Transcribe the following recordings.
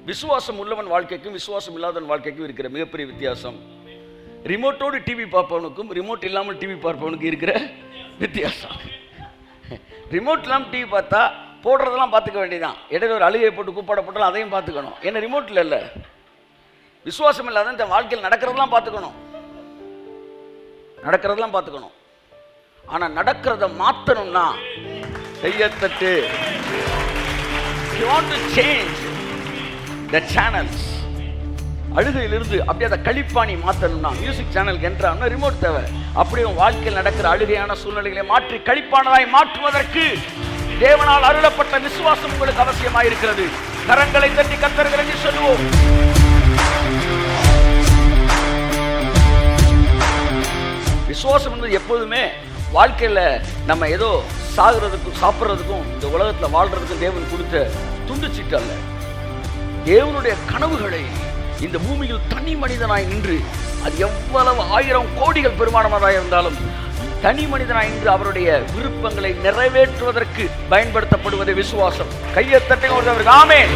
விசுவாசம் உள்ளவன் வாழ்க்கைக்கும் விசுவாசம் இல்லாதவன் வாழ்க்கைக்கும் இருக்கிற மிகப்பெரிய வித்தியாசம் ரிமோட்டோடு டிவி பார்ப்பவனுக்கும் ரிமோட் இல்லாமல் டிவி பார்ப்பவனுக்கு இருக்கிற வித்தியாசம். ரிமோட் இல்லாமல் டிவி பார்த்தா போடுறதெல்லாம் பார்த்துக்க வேண்டியதான். இடையில ஒரு அழுகையை போட்டு கூப்பாட போட்டாலும் அதையும் பார்த்துக்கணும். ஏன்னா ரிமோட்டில் இல்லை. விசுவாசம் இல்லாத இந்த வாழ்க்கையில் நடக்கிறதெல்லாம் பார்த்துக்கணும், நடக்கிறதெல்லாம் பார்த்துக்கணும். ஆனால் நடக்கிறத மாற்றணும்னா Kaiyathattu. You want to change the channels. அழுகையிலிருந்து அப்படியே அதை கழிப்பாணி மாற்றணும்னா மியூசிக் சேனலுக்கு என்றால் ரிமோட் தேவை. அப்படியே வாழ்க்கையில் நடக்கிற அழுகையான சூழ்நிலைகளை மாற்றி கழிப்பானதாய் மாற்றுவதற்கு தேவனால் அருளப்பட்ட விசுவாசம் உங்களுக்கு அவசியமாயிருக்கிறது. கரங்களை தட்டி கர்த்தர்கள் என்று சொல்லுவோம். விசுவாசம் என்பது எப்போதுமே வாழ்க்கையில் நம்ம ஏதோ சாகிறதுக்கும் சாப்பிட்றதுக்கும் இந்த உலகத்தில் வாழ்றதுக்கும் தேவன் கொடுத்த துண்டு சீட்டு அல்ல. தேவனுடைய கனவுகளை இந்த பூமியில் தனி மனிதனாய் நின்று, அது எவ்வளவு 1000 கோடிகள் பெருமானமாக இருந்தாலும் தனி மனிதனாய் நின்று அவருடைய விருப்பங்களை நிறைவேற்றுவதற்கு பயன்படுத்தப்படுவது விசுவாசம். கையை தட்டுங்க ஒருத்தவருக்கு ஆமென்.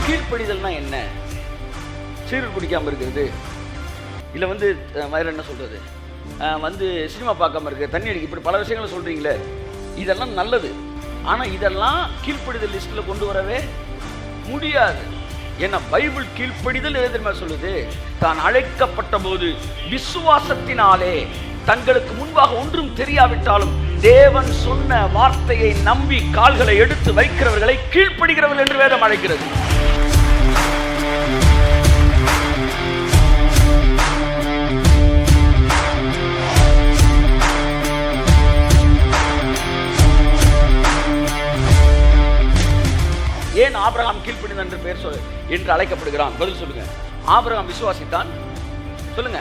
கீழ்ப்படிதல்னா என்ன? சீரல் குடிக்காம இருக்கிறது, இல்லை வேற என்ன சொல்றது, சினிமா பார்க்காம இருக்கு, தண்ணி அடிக்க, இப்படி பல விஷயங்களை சொல்றீங்களே, இதெல்லாம் நல்லது. ஆனால் இதெல்லாம் கீழ்ப்படிதல் லிஸ்ட்டில் கொண்டு வரவே முடியாது. ஏன்னா பைபிள் கீழ்ப்படிதல் எதிர்மா சொல்லுது, தான் அழைக்கப்பட்ட போது விசுவாசத்தினாலே தங்களுக்கு முன்பாக ஒன்றும் தெரியாவிட்டாலும் தேவன் சொன்ன வார்த்தையை நம்பி கால்களை எடுத்து வைக்கிறவர்களை கீழ்ப்படுகிறவர்கள் என்று வேதம் அழைக்கிறது. ஏன் ஆபிரகாம் கீழ்ப்படிந்தான் என்று பெயர் என்று அழைக்கப்படுகிறான்? பதில் சொல்லுங்க. ஆபிரகாம் விசுவாசித்தான். சொல்லுங்க.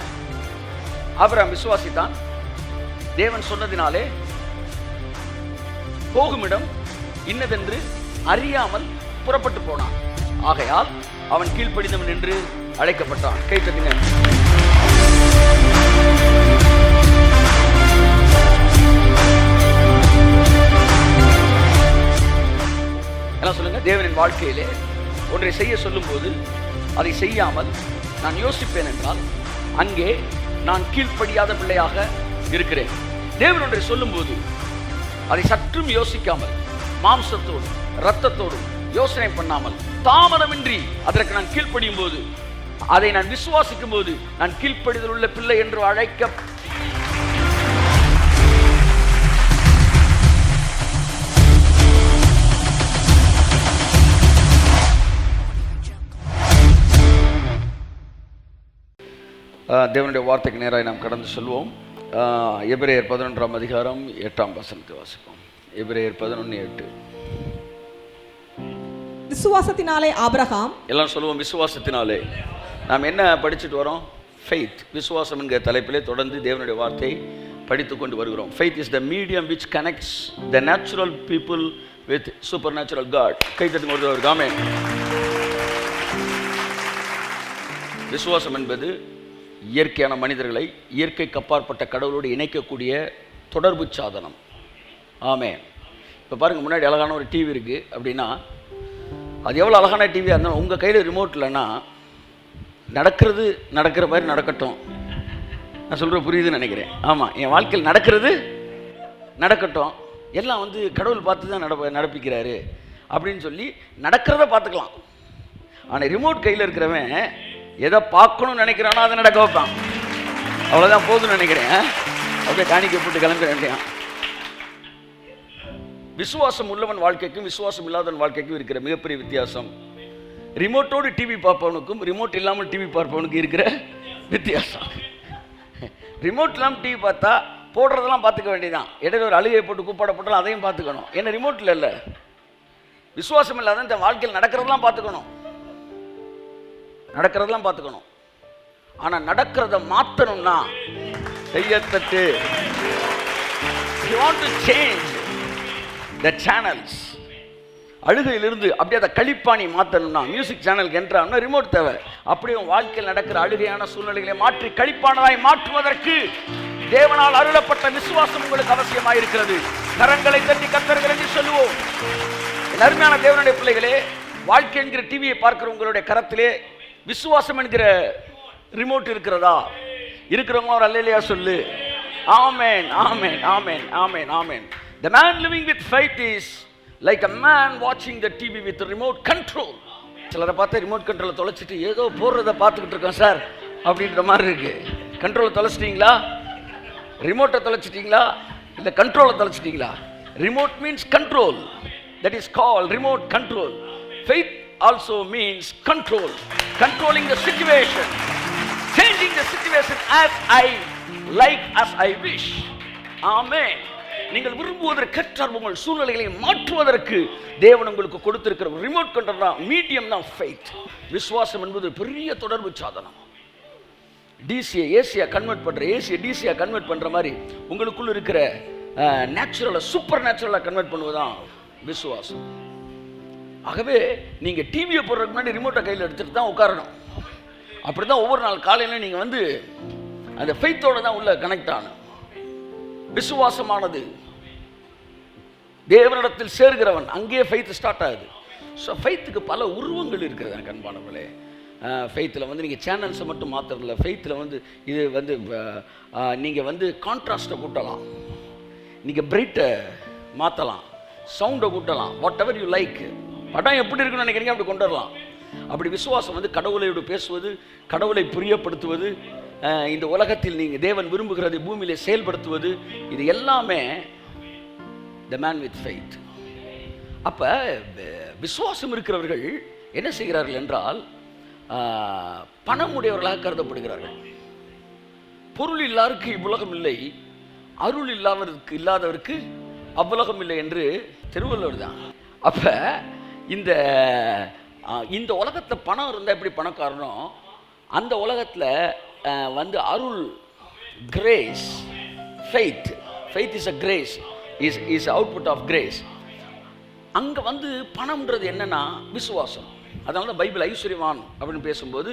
ஆபிரகாம் விசுவாசித்தான். தேவன் சொன்னதினாலே போகுமிடம் இன்னதென்று அறியாமல் புறப்பட்டு போனான். ஆகையால் அவன் கீழ்ப்படிந்தவன் என்று அழைக்கப்பட்டான். கை தட்டுங்க. சொல்லுங்க. தேவனின் வாழ்க்கையிலே ஒன்றை செய்ய சொல்லும் போது அதை செய்யாமல் நான் யோசிப்பேன் என்றால் அங்கே நான் கீழ்ப்படியாத பிள்ளையாக இருக்கிறேன். தேவன் ஒன்றை சொல்லும் போது அதை சற்றும் யோசிக்காமல் மாம்சத்தோடு இரத்தத்தோடு யோசனை பண்ணாமல் தாமதமின்றி அதற்கு நான் கீழ்ப்படியும் போது, அதை நான் விசுவாசிக்கும் போது நான் கீழ்ப்படிதல் உள்ள பிள்ளை என்று அழைக்க. தேவனுடைய வார்த்தைக்கு நேராக நாம் கடந்து சொல்வோம். எபிரேயர் 11ஆம் அதிகாரம் 8ஆம் வசனத்தை வாசிப்போம். எபிரேயர் 11:8. விசுவாசத்தினாலே ஆபிரகாம், எல்லாம் சொல்லுவோம் விசுவாசத்தினாலே. நாம் என்ன படிச்சுட்டு வரோம்? ஃபெய்த். விசுவாசம் என்கிற தலைப்பிலே தொடர்ந்து தேவனுடைய வார்த்தை படித்து கொண்டு வருகிறோம். Faith is the medium which connects the natural people with supernatural God. கை தட்டி ஒரு ஆமென். விசுவாசம் என்பது இயற்கையான மனிதர்களை இயற்கைக்கு அப்பாற்பட்ட கடவுளோடு இணைக்கக்கூடிய தொடர்பு சாதனம். ஆமென். இப்போ பாருங்கள், முன்னாடி அழகான ஒரு டிவி இருக்குது அப்படின்னா, அது எவ்வளோ அழகான டிவியாக இருந்தாலும் உங்கள் கையில் ரிமோட் இல்லைன்னா நடக்கிறது நடக்கிற மாதிரி நடக்கட்டும். நான் சொல்கிற புரியுதுன்னு நினைக்கிறேன். ஆமாம், என் வாழ்க்கையில் நடக்கிறது நடக்கட்டும், எல்லாம் கடவுள் பார்த்து தான் நடப்பிக்கிறாரு அப்படின்னு சொல்லி நடக்கிறத பார்த்துக்கலாம். ஆனால் ரிமோட் கையில் இருக்கிறவன் எதை பார்க்கணும்னு நினைக்கிறானோ அதை நடக்க வைப்பான். அவ்வளோதான் போதும்னு நினைக்கிறேன். அப்படியே காணிக்கை போட்டு கிளம்ப வேண்டியான். விசுவாசம் உள்ளவன் வாழ்க்கைக்கும் விசுவாசம் இல்லாதவன் வாழ்க்கைக்கும் இருக்கிற மிகப்பெரிய வித்தியாசம் ரிமோட்டோடு டிவி பார்ப்பவனுக்கும் ரிமோட் இல்லாமல் டிவி பார்ப்பவனுக்கு இருக்கிற வித்தியாசம். ரிமோட் இல்லாமல் டிவி பார்த்தா போடுறதெல்லாம் பார்த்துக்க வேண்டியதான். இடையில ஒரு அழுகையை போட்டு கூப்பாட போட்டாலும் அதையும் பார்த்துக்கணும். ஏன்னா ரிமோட்டில் இல்லை. விசுவாசம் இல்லாத இந்த வாழ்க்கையில் நடக்கிறதெல்லாம் பார்த்துக்கணும், நடக்கிறதெல்லாம் பார்த்துக்கணும். ஆனால் நடக்கிறத மாற்றணும்னா Kaiyathattu. You want to change the channels. அழுகையிலிருந்து அப்படியே அதை கழிப்பாணி மாற்றணும்னா மியூசிக் சேனலுக்கு என்றால் ரிமோட் தேவை. அப்படியே வாழ்க்கையில் நடக்கிற அழுகையான சூழ்நிலைகளை மாற்றி கழிப்பானதாய் மாற்றுவதற்கு தேவனால் அருளப்பட்ட விசுவாசம் உங்களுக்கு அவசியமாயிருக்கிறது. கரங்களை தட்டி கர்த்தர்கள் என்று சொல்லுவோம். அருமையான தேவனுடைய பிள்ளைகளே, வாழ்க்கை என்கிற டிவியை பார்க்கிற உங்களுடைய கரத்திலே விசுவாசம் என்கிற ரிமோட் இருக்கிறதா? இருக்கிறவங்க ஒரு அல்லேலூயா சொல்லு. ஆமென், ஆமென், ஆமென், ஆமென், ஆமென். The man living with faith is like a man watching the TV with remote control. சிலரை பார்த்தா ரிமோட் கண்ட்ரோலை தொலைச்சிட்டு ஏதோ போடுறத பார்த்துக்கிட்டு இருக்கோம் சார் அப்படின்ற மாதிரி இருக்கு. கண்ட்ரோலை தொலைச்சிட்டீங்களா? ரிமோட்டை தொலைச்சிட்டீங்களா? இல்லை கண்ட்ரோலை தொலைச்சிட்டீங்களா? Remote means control. That is called remote control. Faith also means control. Controlling the situation. Changing the situation as I like, as I wish. Amen. நீங்கள் விரும்புவதற்கேற்ற உங்கள் சூழ்நிலைகளை மாற்றுவதற்கு தேவன் உங்களுக்கு கொடுத்திருக்கிற ரிமோட் கண்ட்ரோல் தான், மீடியம் தான் ஃபெய்த். விசுவாசம் என்பது பெரிய தொடர்பு சாதனம். டிசியை ஏசியா கன்வெர்ட் பண்ற, ஏசியை டிசியா கன்வெர்ட் பண்ற மாதிரி உங்களுக்குள்ள இருக்கிற நேச்சுரலை சூப்பர் நேச்சுரலா கன்வெர்ட் பண்ணுவதுதான் விசுவாசம். ஆகவே நீங்க டிவியை போடுறதுக்கு முன்னாடி ரிமோட்டை கையில் எடுத்துட்டு தான் உட்காரணும். அப்படிதான் ஒவ்வொரு நாள் காலையில நீங்க வந்து அந்த ஃபெய்த்தோட தான் உள்ள கனெக்ட் ஆகணும். விசுவாசமானது தேவனிடத்தில் சேர்கிறவன், அங்கேயே ஃபெய்த் ஸ்டார்ட் ஆகுது. ஸோ ஃபெய்த்துக்கு பல உருவங்கள் இருக்கிறது எனக்கு அன்பானவர்களே. ஃபெய்த்தில் வந்து நீங்கள் சேனல்ஸை மட்டும் மாற்றுறதில்ல. ஃபெய்த்தில் வந்து இது வந்து நீங்கள் வந்து கான்ட்ராஸ்ட்டை கூட்டலாம், நீங்கள் பிரைட்டை மாற்றலாம், சவுண்டை கூட்டலாம், வாட் எவர் யூ லைக். படம் எப்படி இருக்குன்னு நினைக்கிறீங்க அப்படி கொண்டு வரலாம். அப்படி விசுவாசம் வந்து கடவுளோடு பேசுவது, கடவுளை பிரியப்படுத்துவது, இந்த உலகத்தில் நீங்கள் தேவன் விரும்புகிறதை பூமியிலே செயல்படுத்துவது, இது எல்லாமே the man with faith. அப்போ விசுவாசம் இருக்கிறவர்கள் என்ன செய்கிறார்கள் என்றால் பணமுடையவர்களாக கருதப்படுகிறார்கள். பொருள் இல்லாதவருக்கு இவ்வுலகம் இல்லை, அருள் இல்லாதவருக்கு அவ்வுலகம் இல்லை என்று திருவள்ளுவர் தான். அப்போ இந்த உலகத்தில் பணம் இருந்தால் எப்படி பணக்காரனோ, அந்த உலகத்தில் வந்து அருள், grace, faith is a grace, is output of grace. அங்கே வந்து பணம்ன்றது என்னன்னா விசுவாசம். அதனால தான் பைபிள் ஐஸ்வர்யவான் அப்படின்னு பேசும்போது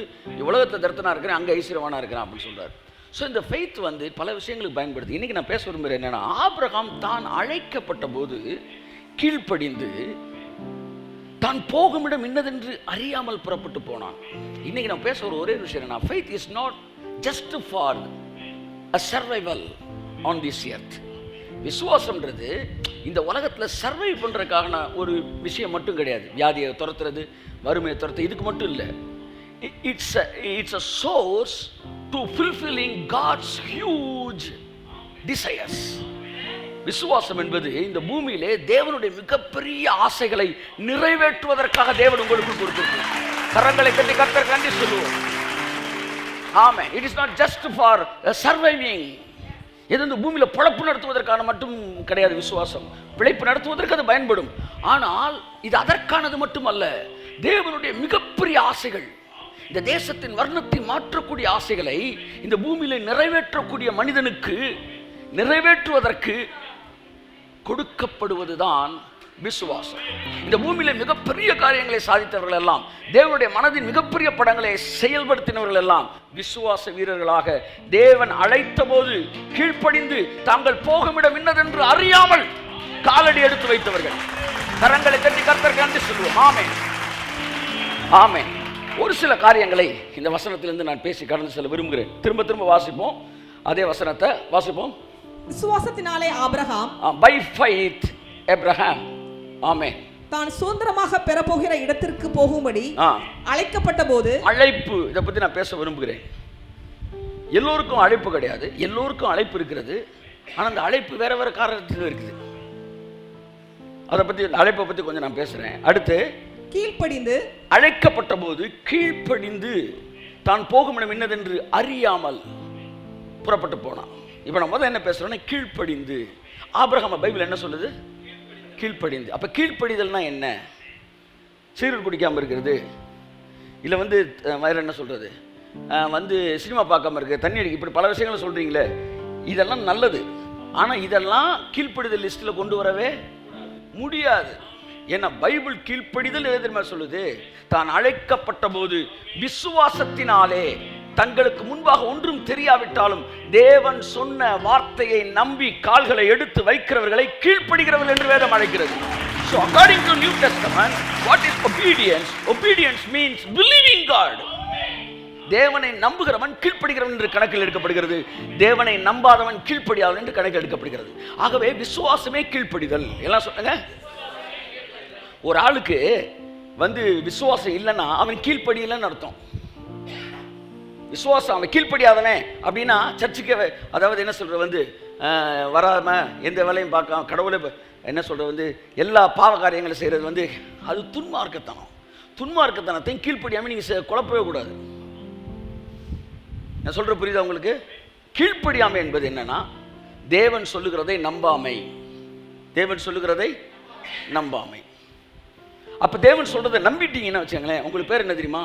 உலகத்தில் தரித்தனா இருக்கிறேன், அங்கே ஐஸ்வர்யவானா இருக்கிறேன் அப்படின்னு சொல்றாரு. ஸோ இந்த ஃபெய்த் வந்து பல விஷயங்களுக்கு பயன்படுது. இன்னைக்கு நான் பேச விரும்புகிறேன் என்னன்னா, ஆபிரகாம் தான் அழைக்கப்பட்ட போது கீழ்ப்படிந்து தான் போகும் இடம் இன்னதென்று அறியாமல் புறப்பட்டு போனான். இன்னைக்கு நான் பேச ஒரே விஷயம் என்னன்னா, faith is not just for a survival on this earth. விசுவாசம்ன்றது இந்த உலகத்தில் சர்வை பண்ணுறதுக்கான ஒரு விஷயம் மட்டும் கிடையாது. வியாதியை துரத்துறது, வறுமையை துரத்து, இதுக்கு மட்டும் இல்லை. It's a source to fulfilling god's huge desires. விசுவாசம் என்பது இந்த பூமியிலே தேவனுடைய மிகப்பெரிய ஆசைகளை நிறைவேற்றுவதற்காக தேவன் உங்களுக்கு கொடுத்திருக்கிறார். கரங்களை கட்டி கர்த்தருக்கு நன்றி சொல்லுவோம். ஆமென். It is not just for surviving. இது இந்த பூமியில் பிழைப்பு நடத்துவதற்கான மட்டும் கிடையாது. விசுவாசம் பிழைப்பு நடத்துவதற்கு அது பயன்படும். ஆனால் இது அதற்கானது மட்டுமல்ல. தேவனுடைய மிகப்பெரிய ஆசைகள், இந்த தேசத்தின் வர்ணத்தை மாற்றக்கூடிய ஆசைகளை இந்த பூமியில நிறைவேற்றக்கூடிய மனிதனுக்கு நிறைவேற்றுவதற்கு கொடுக்கப்படுவதுதான் விசுவாசம். இந்த பூமியில மிகப்பெரிய காரியங்களை சாதித்தவர்கள் எல்லாம், தேவனுடைய மனதின் மிகப்பெரிய படங்களை செயல்படுத்தினவர்கள் எல்லாம் விசுவாச வீரர்களாக தேவன் அழைத்த போது கீழ்ப்படிந்து தாங்கள் போகுமிடம் இன்னதென்று அறியாமல் காலடி எடுத்து வைத்தவர்கள். கரங்களை தட்டி கர்த்தருக்கு நன்றி சொல்லுவோம். ஆமென், ஆமென். ஒரு சில காரியங்களை இந்த வசனத்திலிருந்து நான் பேசி கடந்து செல்ல விரும்புகிறேன். திரும்ப திரும்ப வாசிப்போம், அதே வசனத்தை வாசிப்போம். விசுவாசத்தினாலே ஆபிரகாம், பை ஃபெய்த் ஆபிரகாம், ஆமென், தான் சுதந்திரமாக பெறப்போகிற இடத்திற்கு போகும்படி அழைக்கப்பட்ட போது. அழைப்பு, இதை பத்தி நான் பேச விரும்புகிறேன். எல்லோருக்கும் அழைப்பு கிடையாது, எல்லோருக்கும் அழைப்பு இருக்கிறது. ஆனா அந்த அழைப்பு வேற வேற காரணத்தில் இருக்குது. அதை பத்தி, அழைப்பை பத்தி கொஞ்சம் நான் பேசுறேன். அடுத்து கீழ்ப்படிந்து, அழைக்கப்பட்ட போது கீழ்ப்படிந்து தான் போகும் இடம் என்னதென்று அறியாமல் புறப்பட்டு போனான். இப்ப நான் முதல்ல என்ன பேசுறேன்னா, கீழ்ப்படிந்து. ஆபிரகாம் பைபிள் என்ன சொல்லுது? கீழ்ப்படிந்து. அப்ப கீழ்ப்படிதல்னா என்ன? சீரல் குடிக்காம இருக்கிறது, இல்லை வந்து வேற என்ன சொல்றது, வந்து சினிமா பார்க்காம இருக்கு, தண்ணி அடிக்க, இப்படி பல விஷயங்களை சொல்றீங்களே, இதெல்லாம் நல்லது. ஆனா இதெல்லாம் கீழ்ப்படிதல் லிஸ்ட்ல கொண்டு வரவே முடியாது. ஏன்னா பைபிள் கீழ்ப்படிதல் எது தெரியுமா சொல்லுது? தான் அழைக்கப்பட்ட போது விசுவாசத்தினாலே தங்களுக்கு முன்பாக ஒன்றும் தெரியாவிட்டாலும் தேவன் சொன்ன வார்த்தையை நம்பி கால்களை எடுத்து வைக்கிறவர்களை கீழ்ப்படுகிறவர்கள் என்று வேதம் அழைக்கிறது. So according to New Testament, what is obedience? Obedience means believing God. தேவனை நம்புகிறவன் கீழ்ப்படுகிறவன் என்று கணக்கில் எடுக்கப்படுகிறது. தேவனை நம்பாதவன் கீழ்ப்படியாதவன் என்று கணக்கில் எடுக்கப்படுகிறது. ஆகவே விசுவாசமே கீழ்ப்படிதல். எல்லாம் சொல்லுங்க. ஒரு ஆளுக்கு விசுவாசம் இல்லைன்னா அவன் கீழ்ப்படியலன்னு அர்த்தம். விசுவாசம் அவன் கீழ்ப்படியாதவன் அப்படின்னா சர்ச்சுக்கு, அதாவது என்ன சொல்ற வராம எந்த வேலையும் பார்க்காம கடவுளை என்ன சொல்ற எல்லா பாவ காரியங்களை செய்யறது அது துன்மார்க்கத்தனம். துன்மார்க்கத்தனத்தையும் கீழ்ப்படியாம நீங்க குழப்பவே கூடாது. நான் சொல்ற புரியுதா உங்களுக்கு? கீழ்ப்படியாமை என்பது என்னன்னா தேவன் சொல்லுகிறதை நம்பாமை. தேவன் சொல்லுகிறதை நம்பாமை. அப்ப தேவன் சொல்றதை நம்பிட்டீங்கன்னா வச்சுங்களேன், உங்களுக்கு பேர் என்ன தெரியுமா?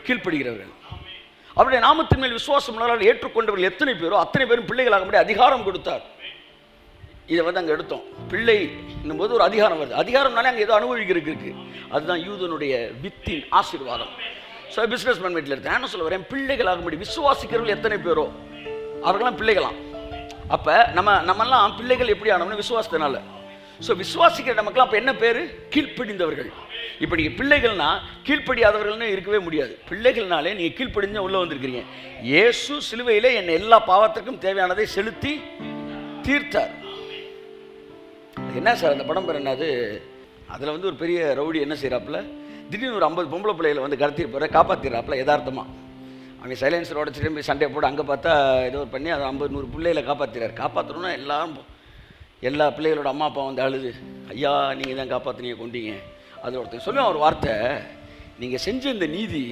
கீழ்ப்படுகிறவர்கள். அவருடைய நாமத்தின் மேல் விசுவாசம் உள்ளவர்கள் ஏற்றுக்கொண்டவர்கள் எத்தனை பேரோ அத்தனை பேரும் பிள்ளைகளாக முடிய அதிகாரம் கொடுத்தார். இதை அங்கே எடுத்தோம். பிள்ளை என்னும்போது ஒரு அதிகாரம் வருது. அதிகாரம்னாலே அங்கே ஏதோ அனுபவிக்கிறதுக்கு இருக்கு. அதுதான் யூதனுடைய வித்தின் ஆசீர்வாதம். ஸோ பிஸ்னஸ் மேன் வீட்டில் எடுத்தேன். என்ன சொல்ல வரேன்? பிள்ளைகளாக முடியும் விசுவாசிக்கிறவர்கள் எத்தனை பேரோ அவர்களாம் பிள்ளைகளாம். அப்போ நம்மெல்லாம் பிள்ளைகள் எப்படி ஆனோம்னா விசுவாசத்தினால. ஸோ விசுவாசிக்கிற நமக்குலாம் அப்போ என்ன பேர்? கீழ்ப்படிந்தவர்கள். இப்போ நீங்கள் பிள்ளைகள்னா கீழ்ப்படியாதவர்கள்னு இருக்கவே முடியாது. பிள்ளைகள்னாலே நீங்கள் கீழ்ப்படிஞ்ச உள்ளே வந்திருக்கிறீங்க. இயேசு சிலுவையிலே என்னை எல்லா பாவத்திற்கும் தேவையானதை செலுத்தி தீர்த்தார். என்ன சார் அந்த படம் பேர் என்னது? அதில் ஒரு பெரிய ரவுடி என்ன செய்கிறாப்புல, திடீர்னு ஒரு 50 பொம்பளை பிள்ளைகளை கடத்திருப்பாரு, காப்பாற்றிடுறாப்புல யதார்த்தமாக. அவங்க சைலன்சரோட திரும்பி சண்டை போட அங்கே பார்த்தா ஏதோ ஒரு பண்ணி அதை 50-100 பிள்ளைகளை காப்பாற்றிறாரு. காப்பாற்றணுன்னா எல்லா பிள்ளைகளோட அம்மா அப்பா அழுது, ஐயா நீங்கள் தான் காப்பாற்றினீங்க கொண்டீங்க. அது ஒருத்தர் சொல்லுவேன் ஒரு வார்த்தை, நீங்கள் செஞ்ச இந்த நீதி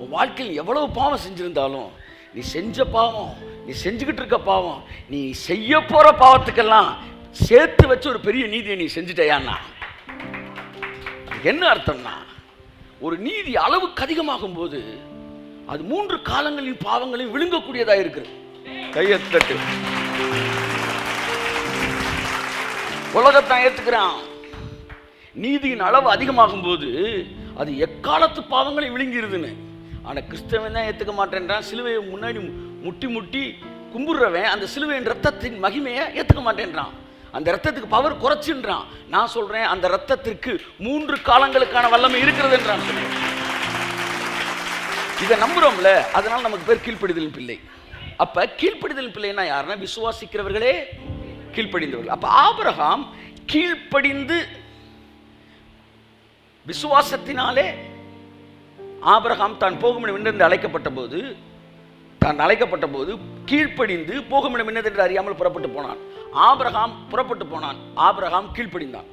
உன் வாழ்க்கையில் எவ்வளவு பாவம் செஞ்சுருந்தாலும் நீ செஞ்ச பாவம், நீ செஞ்சுக்கிட்டு இருக்க பாவம், நீ செய்ய போகிற பாவத்துக்கெல்லாம் சேர்த்து வச்சு ஒரு பெரிய நீதியை நீ செஞ்சுட்டேயான்னா என்ன அர்த்தம்னா, ஒரு நீதி அளவுக்கு அதிகமாகும் போது அது 3 காலங்களின் பாவங்களையும் விழுங்கக்கூடியதாக இருக்குது. கையத்தட்டு. உலகத்தான் ஏற்றுக்கிறான். நீதியின் அளவு அதிகமாகும் போது அது எக்காலத்து பாவங்களை விழுங்கிருதுன்னு. ஆனால் கிறிஸ்தவன் தான் ஏற்றுக்க மாட்டேன்றான். சிலுவையை முன்னாடி முட்டி முட்டி கும்பிடுறவன் அந்த சிலுவையின் ரத்தத்தின் மகிமையை ஏற்றுக்க மாட்டேன்றான். அந்த ரத்தத்துக்கு பவர் குறைச்சுன்றான். நான் சொல்றேன் அந்த ரத்தத்திற்கு 3 காலங்களுக்கான வல்லமை இருக்கிறது என்றான். இதை நம்புறோம்ல, அதனால நமக்கு பேர் கீழ்ப்படிதல் பிள்ளை. அப்ப கீழ்ப்படிதல் பிள்ளைன்னா யாருன்னா விசுவாசிக்கிறவர்களே கீழ்ப்படிந்தவர்கள். அப்ப ஆபிரகாம் கீழ்ப்படிந்து விசுவாசத்தினாலே ஆபிரகாம் தான் போகுமிடம் என்று அழைக்கப்பட்ட போது கீழ்ப்படிந்து போகுமிடம் என்னதென்று அறியாமல் புறப்பட்டு போனான். ஆபிரகாம் புறப்பட்டு போனான், ஆபிரகாம் கீழ்ப்படிந்தான்.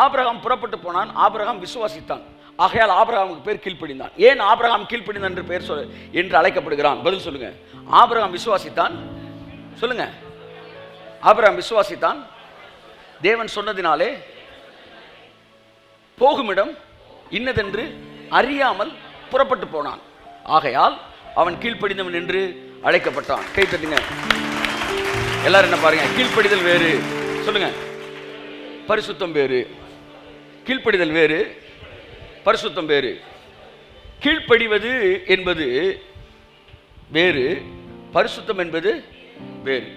ஆபிரகாம் புறப்பட்டு போனான், ஆபிரகாம் விசுவாசித்தான். ஆகையால் ஆபிரகாமுக்கு பேர் கீழ்ப்படிந்தான். ஏன் ஆபிரகாம் கீழ்ப்படிந்தான் என்று பெயர் என்று அழைக்கப்படுகிறான்? பதில் சொல்லுங்க. ஆபிரகாம் விசுவாசித்தான். சொல்லுங்க. ஆபிரகாம் விசுவாசித்தான். தேவன் சொன்னதினாலே போகுமிடம் இன்னதென்று அறியாமல் புறப்பட்டு போனான். ஆகையால் அவன் கீழ்ப்படிந்தவன் என்று அழைக்கப்பட்டான். கை தட்டுங்க எல்லாரும். என்ன பாருங்க, கீழ்ப்படிதல் வேறு, சொல்லுங்க, பரிசுத்தம் வேறு. கீழ்ப்படிதல் வேறு, பரிசுத்தம் வேறு. கீழ்ப்படிவது என்பது வேறு, பரிசுத்தம் என்பது வேறு.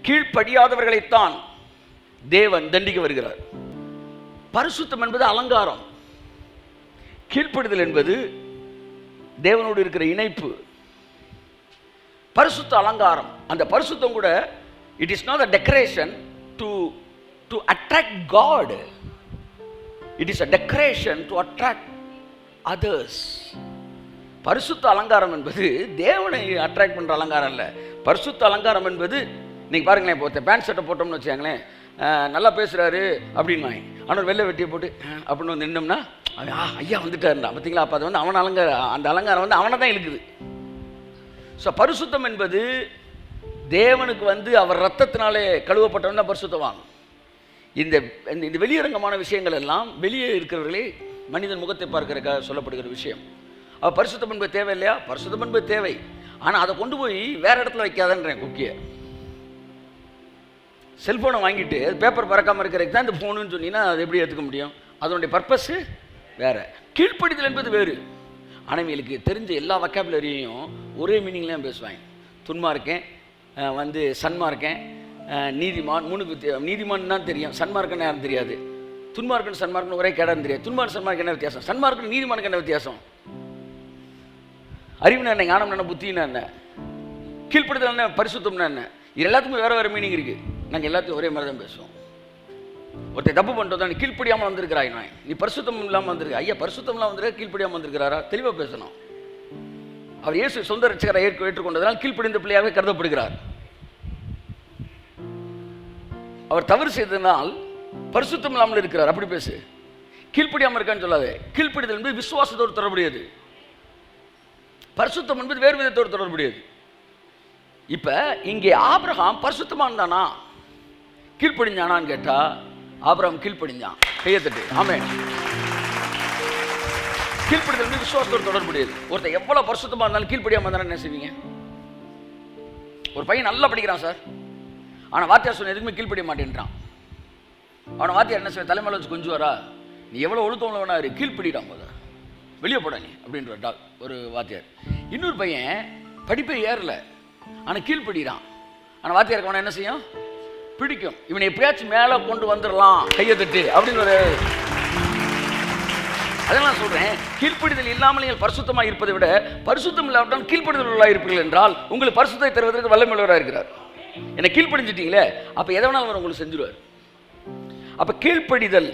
கீழ்ப்படியாதவர்களைத்தான் தேவன் தண்டிக்க வருகிறார். பரிசுத்தம் என்பது அலங்காரம், கீழ்ப்படிதல் என்பது தேவனோடு இருக்கிற இணைப்பு. பரிசுத்த அலங்காரம். அந்த பரிசுத்தம் கூட it is not a decoration to attract God. It is a decoration to attract others. பரிசுத்த அலங்காரம் என்பது தேவனை அட்ராக்ட் பண்ற அலங்காரம் இல்ல. பரிசுத்த அலங்காரம் என்பது நீங்க பாருங்களேன், இப்போ பேண்ட் ஷர்ட்டை போட்டோம்னு வச்சுக்கோங்களேன், நல்லா பேசுறாரு அப்படின்னு, ஆனால் வெள்ளை வெட்டியை போட்டு அப்படின்னு நின்னோம்னா ஐயா வந்துட்டாருண்டா பார்த்தீங்களா? அப்போ அது அவன் அலங்காரம், அந்த அலங்காரம் அவனை தான் இழுக்குது. ஸோ பரிசுத்தம் என்பது தேவனுக்கு அவர் ரத்தத்தினாலே கழுவப்பட்டவன் தான் பரிசுத்தவான். இந்த வெளியரங்கமான விஷயங்கள் எல்லாம் வெளியே இருக்கிறவர்களே மனிதன் முகத்தை பார்க்கிறதுக்காக சொல்லப்படுகிற விஷயம். பரிசுத்தம் என்பது தேவை இல்லையா? பரிசுத்தம் என்பது தேவை. ஆனால் அதை கொண்டு போய் வேற இடத்துல வைக்காதன்றேன். குக்கியை செல்ஃபோனை வாங்கிட்டு பேப்பர் பறக்காமல் இருக்கிறதுக்கு தான் இந்த ஃபோனுன்னு சொன்னீங்கன்னா அது எப்படி ஏற்றுக்க முடியும்? அதனுடைய பர்பஸ் வேற. கீழ்ப்படிதல் என்பது வேறு. ஆனால் இவங்களுக்கு தெரிஞ்ச எல்லா வொக்காபுலரியும் ஒரே மீனிங்லாம் பேசுவாங்க. துன்மார்க்கன், சன்மார்க்கன், நீதிமான், 3 நீதிமான் தான் தெரியும், சன்மார்க்கன் யாரும் தெரியாது. துன்மார்க்கன் சன்மார்க்கன் ஒரே கேடான்னு தெரியாது. துன்மார்க்கன் சன்மார்க்கன் என்ன வித்தியாசம்? சன்மார்க்கன் நீதிமானுக்கு என்ன வித்தியாசம்? அறிவுனா என்ன, ஞானம் என்ன, புத்தினா என்ன, கீழ்ப்படுதல் என்ன, பரிசுத்தம்னா என்ன? இது எல்லாத்துக்கும் வேறு வேறு மீனிங் இருக்குது. நாங்கள் எல்லாத்தையும் ஒரே மாதிரி தான் பேசுவோம். ஒருத்தர் தப்பு பண்ணுறது, நீ கீழ்ப்படியாமல் வந்திருக்கிறாய், நீ பரிசுத்தம் இல்லாமல் வந்திருக்க. ஐயா, பரிசுத்தம்லாம் வந்திருக்க, கீழ்ப்படியாமல் வந்திருக்கிறாரா? தெளிவாக பேசணும். அவர் இயேசு சொந்த ரட்சகரை ஏற்றுக்கொண்டதனால் கீழ்ப்படிந்த பிள்ளையாகவே கருதப்படுகிறார். அவர் தவறு செய்ததனால் பரிசுத்தம் இல்லாமல் இருக்கிறார், அப்படி பேசு. கீழ்ப்படியாமல் இருக்கான்னு சொல்லாது. கீழ்ப்படிதல் என்பது விசுவாசத்தோடு தொடர்புடையது, பரிசுத்தம் என்பது வேறு விதத்தோடு தொடர்புடையது. இப்ப இங்கே ஆபிரகாம் பரிசுத்தமான் தானா, கீழ்ப்படிஞ்சானான்னு கேட்டா ஆபிரகாம் கீழ்ப்படிஞ்சான். கையத்தட்டு. ஆமென். கீழ்ப்படிதல் என்பது விசுவாசத்தோடு தொடர்புடையது. ஒருத்தர் எவ்வளவு பரிசுத்தமா இருந்தாலும் கீழ்ப்படியாம இருந்தாலும் என்ன செய்வீங்க? ஒரு பையன் நல்லா படிக்கிறான் சார், ஆனா வாத்தியார் சொன்ன எதுக்குமே கீழ்ப்படிய மாட்டேன்றான். அவனை வாத்தியார் என்ன செய்ய, தலைமையில வச்சு கொஞ்சம் வரா, நீ எவ்வளவு ஒழுக்கம் வேணா இரு, கீழ்ப்படிடாம போத, வெளியே போட நீ அப்படின்ற ஒரு வாத்தியார். இன்னொரு பையன் படிப்பை ஏறல, ஆனா கீழ்ப்படிறான். ஆனா வாத்தியாருக்கு அவனை என்ன செய்யும்? பிடிக்கும். இவனை எப்படியாச்சும் மேல கொண்டு வந்துடலாம், கையை தட்டு அப்படின்னு ஒரு. அதெல்லாம் சொல்றேன், கீழ்ப்படிதல் இல்லாமல் நீங்கள் பரிசுத்தமாக இருப்பதை விட பரிசுத்தம் இல்லாவிட்டால் கீழ்ப்படிதல் உள்ளாக இருப்பீர்கள் என்றால் உங்களுக்கு பரிசுத்தை தருவதற்கு வல்லமையுள்ளவராக இருக்கிறார். என்னை கீழ்ப்படிஞ்சிட்டீங்களே, அப்ப எதை வேணாலும் அவர் உங்களுக்கு செஞ்சிருவார். அப்ப கீழ்ப்படிதல்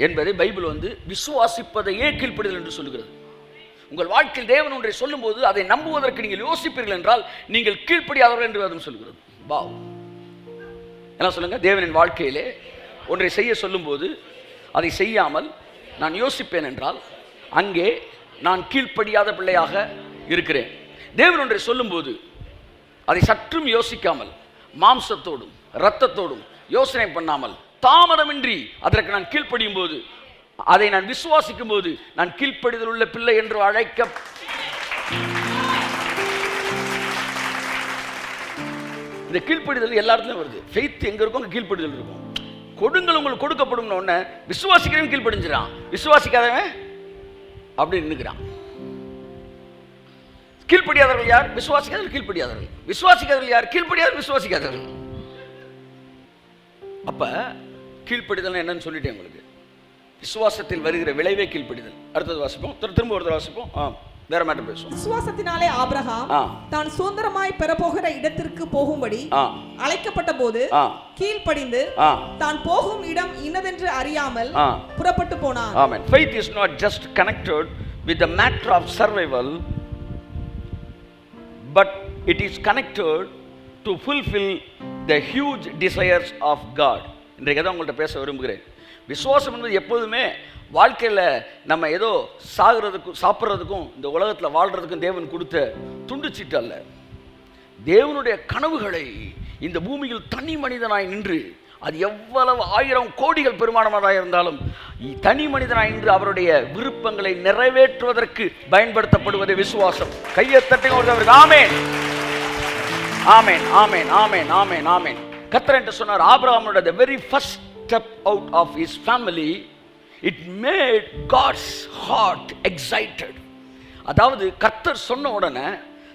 என்பதை பைபிள் விசுவாசிப்பதையே கீழ்ப்படிதல் என்று சொல்லுகிறது. உங்கள் வாழ்க்கையில் தேவன் ஒன்றை சொல்லும் போது அதை நம்புவதற்கு நீங்கள் யோசிப்பீர்கள் என்றால் நீங்கள் கீழ்ப்படியாதவர்கள் என்று வேதம் சொல்கிறது. வாவ், என்ன சொல்லுங்க? தேவனின் வாழ்க்கையிலே ஒன்றை செய்ய சொல்லும் போது அதை செய்யாமல் நான் யோசிப்பேன் என்றால் அங்கே நான் கீழ்ப்படியாத பிள்ளையாக இருக்கிறேன். தேவன் ஒன்றை சொல்லும் போது அதை சற்றும் யோசிக்காமல் மாம்சத்தோடும் இரத்தத்தோடும் யோசனை பண்ணாமல் தாமதமின்றி அதற்கு நான் கீழ்ப்படியும் போது, அதை நான் விசுவாசிக்கும் போது நான் கீழ்ப்படிதல் உள்ள பிள்ளை என்று அழைக்க. இந்த கீழ்ப்படிதல் எல்லா இடத்துலையும் வருது. ஃபெய்த் எங்க இருக்கும் அங்க கீழ்ப்படிதல் இருக்கும். கொடுங்கள் உங்களுக்கு கொடுக்கப்படும் உடனே விசுவாசிக்கிறவன் கீழ்ப்படிஞ்சிடான், விசுவாசிக்காதவன் அப்படி நின்னுக்கிறான். கீழ்ப்படியாதவர்கள் யார்? விசுவாசிக்காதவர்கள். கீழ்ப்படியாதவர்கள். விசுவாசிக்காதவர்கள் யார்? கீழ்ப்படியாதவர்கள் விசுவாசிக்காதவர்கள். அப்ப கீழ்ப்படிதல் என்னன்னு சொல்லிட்டேன் உங்களுக்கு. விசுவாசத்தில் வருகிற விளைவே கீழ்ப்படிதல். அடுத்தது வாசிப்போம், திரும்ப ஒரு வாசிப்போம். வேற மேட்டர் பேசுவோம். விசுவாசத்தினாலே ஆபிரகாம் தான் சுதந்திரமாய் பெறப்போகிற இடத்திற்கு போகும்படி அழைக்கப்பட்ட போது கீழ்ப்படிந்து தான் போகும் இடம் இன்னதென்று அறியாமல் புறப்பட்டு போனான். Amen. Faith is not just connected with the matter of survival, but it is connected to fulfill the huge desires of God. இன்றைக்கு தான் உங்கள்கிட்ட பேச விரும்புகிறேன். விசுவாசம் என்பது எப்போதுமே வாழ்க்கையில் நம்ம ஏதோ சாகிறதுக்கும் சாப்பிட்றதுக்கும் இந்த உலகத்தில் வாழ்கிறதுக்கும் தேவன் கொடுத்த துண்டுச்சீட்டு அல்ல. தேவனுடைய கனவுகளை இந்த பூமியில் தனி மனிதனாய் நின்று, அது எவ்வளவு 1000 கோடிகள் பெருமானமாக இருந்தாலும் தனி மனிதனாய் நின்று அவருடைய விருப்பங்களை நிறைவேற்றுவதற்கு பயன்படுத்தப்படுவதே விசுவாசம். கையை தட்டி அவருக்கு ஆமென், ஆமென், ஆமென், ஆமென், ஆமென், ஆமென். கர்த்தர் என்று சொன்னார், ஆபிரகாமோட the very first step out of his family, it made God's heart excited. அதாவது கர்த்தர் சொன்ன உடனே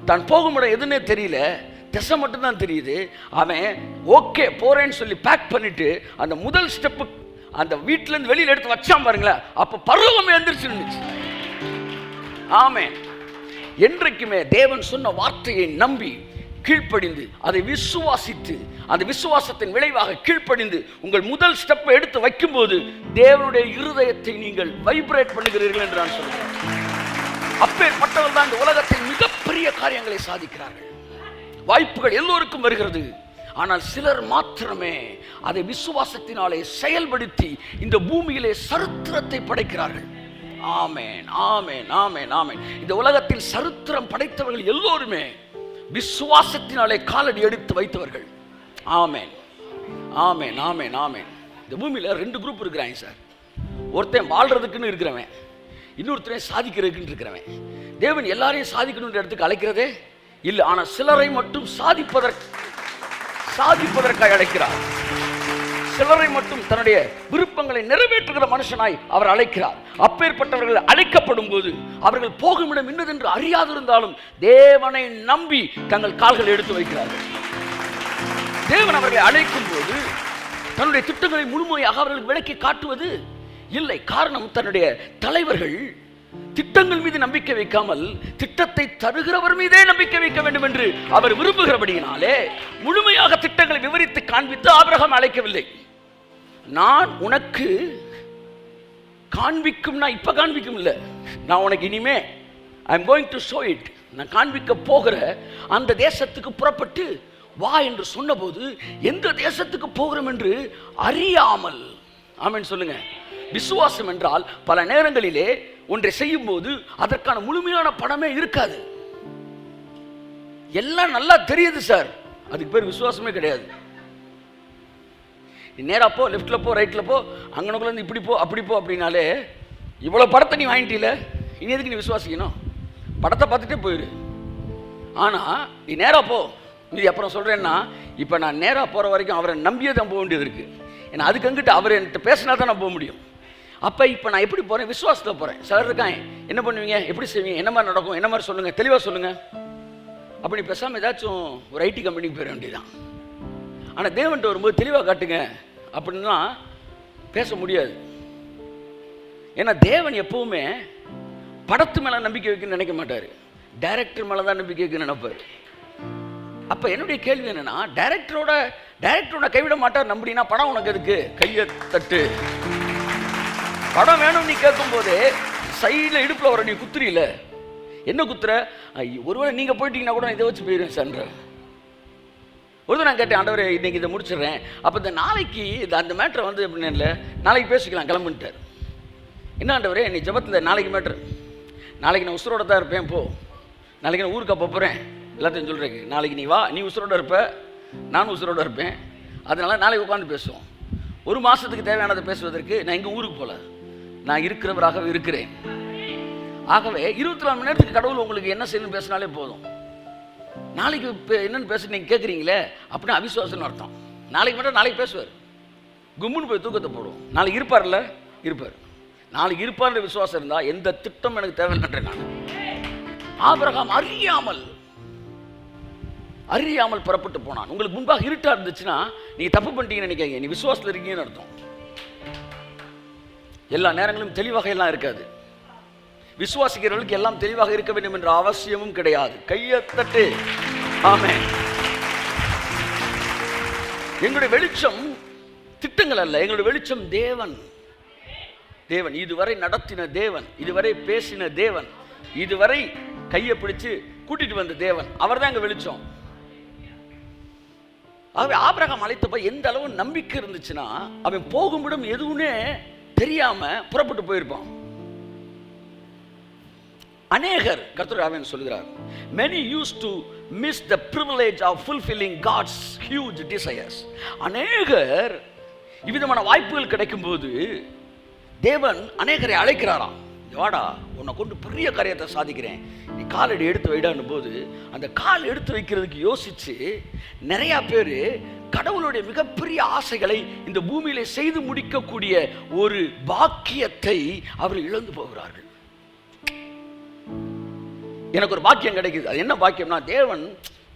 தான் போகும் இடம் எதுன்னே தெரியல, திசை மட்டும் தான் தெரியுது. அவன் ஓகே போறேன்னு சொல்லி பேக் பண்ணிட்டு அந்த முதல் ஸ்டெப்பு அந்த வீட்டுல இருந்து வெளியில எடுத்து வச்சான் பாருங்களேன், அப்ப பருவமே எந்திரிச்சு நின்னுச்சு. ஆமென். என்றைக்குமே தேவன் சொன்ன வார்த்தையை நம்பி கீழ்ப்படிந்து அதை விசுவாசித்து அந்த விசுவாசத்தின் விளைவாக கீழ்ப்படிந்து உங்கள் முதல் ஸ்டெப்பை எடுத்து வைக்கும் போது தேவனுடைய இருதயத்தை நீங்கள் வைப்ரேட் பண்ணுகிறீர்கள் என்று நான் சொல்கிறேன். அப்பேற்பட்டவர்கள் தான் இந்த உலகத்தில் மிகப்பெரிய காரியங்களை சாதிக்கிறார்கள். வாய்ப்புகள் எல்லோருக்கும் வருகிறது, ஆனால் சிலர் மாத்திரமே அதை விசுவாசத்தினாலே செயல்படுத்தி இந்த பூமியிலே சரித்திரத்தை படைக்கிறார்கள். ஆமென், ஆமென், ஆமென், ஆமென். இந்த உலகத்தில் சரித்திரம் படைத்தவர்கள் எல்லோருமே விசுவாசத்தினாலே காலடி எடுத்து வைத்தவர்கள். ஆமென், ஆமென், ஆமென், ஆமென். இந்த பூமியில 2 குரூப் இருக்கிறாங்க சார். ஒருத்தன் வாழ்றதுக்குன்னு இருக்கிறவன், இன்னொருத்தன் சாதிக்கிறதுக்குன்னு இருக்கிறவன். தேவன் எல்லாரையும் சாதிக்கணுன்ற இடத்துக்கு அழைக்கிறதே இல்லை, ஆனால் சிலரை மட்டும் சாதிப்பதற்காக அழைக்கிறார். சிலரை மட்டும் தன்னுடைய விருப்பங்களை நிறைவேற்றுகிற மனுஷனாய் அவர் அழைக்கிறார். அப்பேற்பட்டவர்கள் அழைக்கப்படும் போது அவர்கள் போகும் இடம் இன்னதென்று அறியாதிருந்தாலும் தேவனை நம்பி தங்கள் கால்களை எடுத்து வைக்கிறார்கள். தேவன் அவர்களை அழைக்கும் போது தன்னுடைய திட்டங்களை முழுமையாக அவர்களுக்கு விளக்கி காட்டுவது இல்லை. காரணம், தன்னுடைய தலைவர்கள் திட்டங்கள் மீது நம்பிக்கை வைக்காமல் திட்டத்தை தருகிறவர் மீதே நம்பிக்கை வைக்க வேண்டும் என்று அவர் விரும்புகிறபடியினாலே முழுமையாக திட்டங்களை விவரித்து காண்பித்து ஆபிரகாம் அழைக்கவில்லை. நான் உனக்கு காண்பிக்கும், நான் இப்ப காண்பிக்கும் இல்லை, நான் உனக்கு இனிமே I am going to show it, நான் காண்பிக்க போகிற அந்த தேசத்துக்கு புறப்பட்டு வா என்று சொன்னபோது எந்த தேசத்துக்கு போகிறோம் என்று அறியாமல், ஆமென் சொல்லுங்க. விசுவாசம் என்றால் பல நேரங்களிலே ஒன்றை செய்யும் போது அதற்கான முழுமையான படமே இருக்காது. எல்லாம் நல்லா தெரியுது சார், அதுக்கு பேர் விசுவாசமே கிடையாது. நேரா போ, லெஃப்ட்ல போ, ரைட்ல போ, அங்கனக்குள்ள இருந்து இப்படி போ அப்படி போ அப்படின்னாலே இவ்வளவு படத்தை நீ வாங்கிட்டீல, இனி எதுக்கு நீ விசுவாசிக்கணும்? படத்தை பார்த்துட்டே போயிரு. ஆனா நீ நேரா போ, இது அப்புறம் சொல்றேன்னா, இப்ப நான் நேரா போற வரைக்கும் அவரை நம்பியே தான் போக வேண்டியது இருக்கு. ஏன்னா அதுக்கு அங்கிட்டு அவர் என்கிட்ட பேசினா தான் நான் போக முடியும். அப்ப இப்ப நான் எப்படி போறேன்? விசுவாசத்தில் போறேன். சிலர் இருக்காங்க, என்ன பண்ணுவீங்க, எப்படி செய்வீங்க, என்ன மாதிரி நடக்கும், என்ன மாதிரி சொல்லுங்க, தெளிவா சொல்லுங்க. அப்படி பேசாம ஏதாச்சும் ஒரு ஐடி கம்பெனிக்கு போயிட வேண்டியதான். ஆனா தேவன்கிட்ட வரும்போது தெளிவா காட்டுங்க அப்படின்னா பேச முடியாது. ஏன்னா தேவன் எப்பவுமே படத்து மேல நம்பிக்கை வைக்கணும்னு நினைக்க மாட்டாரு, டைரக்டர் மேலதான் நம்பிக்கை வைக்கணும்னு நினைப்பாரு. அப்ப என்னுடைய கேள்வி என்னன்னா, டைரக்டரோட கைவிட மாட்டார் நம்பினா படம் உனக்கு எதுக்கு? கையை தட்டு. படம் வேணும் நீ கேட்கும் போதே சைடுல இடுப்புல வர நீ குத்துறீல, என்ன குத்துற? ஒருவேளை நீங்க போயிட்டீங்கன்னா கூட இதை வச்சு போயிருவேன் சார். ஒரு நான் கேட்டேன், ஆண்டவரே இன்னைக்கு இதை முடிச்சிடுறேன், அப்போ இந்த நாளைக்கு அந்த மேட்ரை வந்து எப்படின்னு இல்லை, நாளைக்கு பேசிக்கலாம் கிளம்புட்டார். என்ன ஆண்டவரே நீ ஜபத்தில் நாளைக்கு மேட்ரு, நாளைக்கு நான் உசுரோட தான் இருப்பேன், போ நாளைக்கு நான் ஊருக்கு போகிறேன் எல்லாத்தையும் சொல்கிறேன், நாளைக்கு நீ வா, நீ உசுரோட இருப்ப, நானும் உசுரோட இருப்பேன், அதனால நாளைக்கு உட்காந்து பேசுவோம். ஒரு மாதத்துக்கு தேவையானதை பேசுவதற்கு நான் எங்கள் ஊருக்கு போகல, நான் இருக்கிறவராகவே இருக்கிறேன். ஆகவே 24 மணி நேரத்துக்கு கடவுள் உங்களுக்கு என்ன செய்யணும்னு பேசினாலே போதும். நாளைக்கு என்னன்னு பேச நீங்கள் கேட்குறீங்களே அப்படின்னா அவிசுவாசம்னு அர்த்தம். நாளைக்கு மட்டும் நாளைக்கு பேசுவார், கும்முன்னு போய் தூக்கத்தை போடுவோம். நாளைக்கு இருப்பார்ல, இருப்பார். நாளைக்கு இருப்பார்ன்ற விசுவாசம் இருந்தால் எந்த திட்டம் எனக்கு தேவையில்லைன்றேன் நான். ஆபிரகாம் அறியாமல் புறப்பட்டு போனான். உங்களுக்கு முன்பாக இருட்டா இருந்துச்சுன்னா நீங்க தப்பு பண்ணிட்டீங்கன்னு நினைக்காங்க, நீ விசுவாசத்தில் இருக்கீங்கன்னு அர்த்தம். எல்லா நேரங்களும் தெளிவாக எல்லாம் இருக்காது. விசுவாசிக்கிறவர்களுக்கு எல்லாம் தெளிவாக இருக்க வேண்டும் என்ற அவசியமும் கிடையாது. கையை தட்டு. ஆமென். எங்களுடைய வெளிச்சம் திட்டங்கள் அல்ல, எங்களுடைய வெளிச்சம் தேவன். தேவன் இதுவரை நடத்தின தேவன், இதுவரை பேசின தேவன், இதுவரை கையை பிடிச்சு கூட்டிட்டு வந்த தேவன், அவர் தான் எங்க வெளிச்சம். ஆகவே ஆபிரகாம் அழைத்தப்ப எந்த அளவு நம்பிக்கை இருந்துச்சுன்னா அவன் போகும்பிடம் எதுவுமே தெரியாம புறப்பட்டு போயிருப்பான். அநேகர் கர்த்தருடைய ஆவியானவர் சொல்கிறார், many used to miss the privilege of fulfilling God's huge desires. அநேகர் இவ்விதமான வாய்ப்புகள் கிடைக்கும் போது தேவன் அநேகரை அழைக்கிறாராம், வாடா உன்னை கொண்டு பெரிய காரியத்தை சாதிக்கிறேன், நீ காலடி எடுத்து வைடான்னு போது அந்த கால் எடுத்து வைக்கிறதுக்கு யோசிச்சு நிறைய பேர் கடவுளுடைய மிகப்பெரிய ஆசைகளை இந்த பூமியில செய்து முடிக்கக்கூடிய ஒரு பாக்கியத்தை அவர்கள் இழந்து போகிறார்கள். எனக்கு ஒரு பாக்கியம் கிடைக்குது, அது என்ன பாக்கியம்னா, தேவன்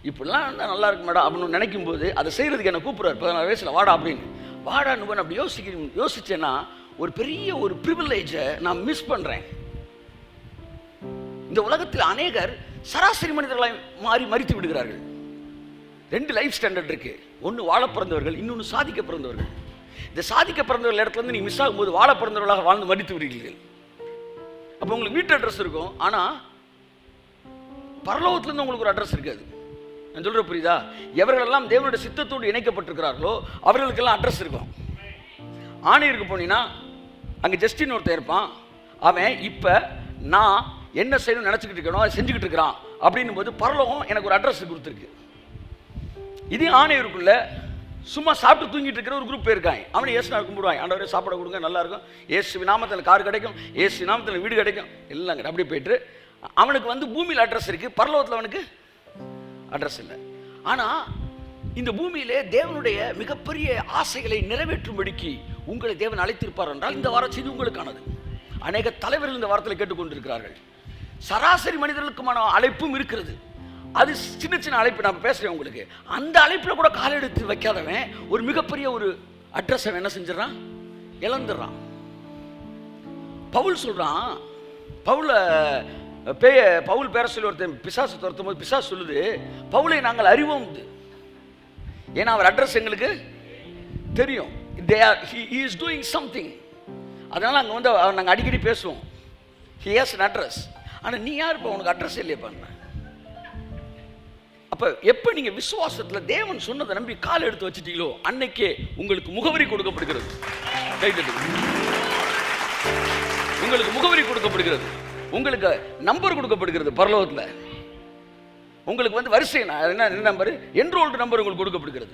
இப்படிலாம் நல்லா இருக்கு மேடம் அப்படின்னு நினைக்கும் போது அதை செய்யறதுக்கு என்ன கூப்பிடுறாரு. 14 வயசுல வாடா அப்படின்னு, வாடான்னு அப்படி யோசிச்சேன்னா ஒரு பெரிய ஒரு ப்ரிவிலேஜை நான் மிஸ் பண்றேன். இந்த உலகத்தில் அநேகர் சராசரி மனிதர்களாய் மாறி மரித்து விடுகிறார்கள். 2 லைஃப் ஸ்டாண்டர்ட் இருக்கு, ஒன்று வாழ பிறந்தவர்கள், இன்னொன்று சாதிக்க பிறந்தவர்கள். இந்த சாதிக்க பிறந்தவர்கள் இடத்துல இருந்து நீங்க மிஸ் ஆகும்போது வாழ பிறந்தவர்களாக வாழ்ந்து மரித்து விடுகிறீர்கள். அப்போ உங்களுக்கு வீட்டு அட்ரஸ் இருக்கும், ஆனா பரலோகத்திலிருந்து உங்களுக்கு ஒரு அட்ரஸ் இருக்காது. நான் சொல்ற புரியுதா? எவர்களெல்லாம் தேவனுடைய சித்தத்தோடு இணைக்கப்பட்டிருக்கிறார்களோ அவர்களுக்கெல்லாம் அட்ரஸ் இருக்கும். ஆணையருக்கு போனீங்கன்னா அங்கே ஜஸ்டின் ஒருத்தர் இருப்பான், அவன் இப்போ நான் என்ன செய்யணும்னு நினச்சிக்கிட்டு இருக்கணும் அதை செஞ்சுக்கிட்டு இருக்கிறான் அப்படின்னும் போது பரலோகம் எனக்கு ஒரு அட்ரஸ் கொடுத்துருக்கு. இதே ஆணையருக்குள்ள சும்மா சாப்பிட்டு தூங்கிட்டு இருக்கிற ஒரு குரூப் இருக்காங்க, அவனை ஏசு நான் கும்பிடுவாங்க, ஆண்டவரே சாப்பாடு கொடுங்க நல்லா இருக்கும், ஏசு நாமத்தில் கார் கிடைக்கும், ஏசு நாமத்தில் வீடு கிடைக்கும், எல்லாம் அப்படியே போயிட்டு அவனுக்கு வந்து பூமியில் அட்ரஸ் இருக்கு, பரலோகத்தில் அவனுக்கு அட்ரஸ் இல்லை. ஆனால் இந்த பூமியிலே தேவனுடைய மிகப்பெரிய ஆசைகளை நிறைவேற்றும்படிக்கு உங்களை தேவன் அழைத்திருப்பார் என்றால் இந்த வார செய்தி உங்களுக்கானது. அநேக தலைவர்கள் இந்த வாரத்தில் கேட்டுக்கொண்டிருக்கிறார்கள். சராசரி மனிதர்களுக்குமான அழைப்பும் இருக்கிறது. அது சின்ன சின்ன அழைப்பு நான் பேசுகிறேன் உங்களுக்கு. அந்த அழைப்பில் கூட கால் எடுத்து வைக்காதவன் ஒரு மிகப்பெரிய ஒரு அட்ரஸ் என்ன செஞ்சிடறான், இழந்துடுறான். பவுல் சொல்கிறான், பவுல் பேர சொல்லி ஒருத்தன் பிசாசு துரத்தும் போது பிசாசு சொல்லுது, பவுலை நாங்கள் அறிவோம். ஏன்னா அவர் அட்ரஸ் எங்களுக்கு தெரியும். he is doing something. அதனால அங்கே வந்து நாங்கள் அடிக்கடி பேசுவோம். he has an address. ஆனால் நீ யார் இப்போ, உனக்கு அட்ரஸ் இல்லையே பண்ண. அப்போ எப்போ நீங்கள் விசுவாசத்தில் தேவன் சொன்னதை நம்பி கால் எடுத்து வச்சுட்டீங்களோ அன்னைக்கே உங்களுக்கு முகவரி கொடுக்கப்படுகிறது. உங்களுக்கு முகவரி கொடுக்கப்படுகிறது, உங்களுக்கு நம்பர் கொடுக்கப்படுகிறது. பரலோகத்தில் உங்களுக்கு வந்து வரிசை என்ன நம்பர், என்ரோல்டு நம்பர் உங்களுக்கு கொடுக்கப்படுகிறது.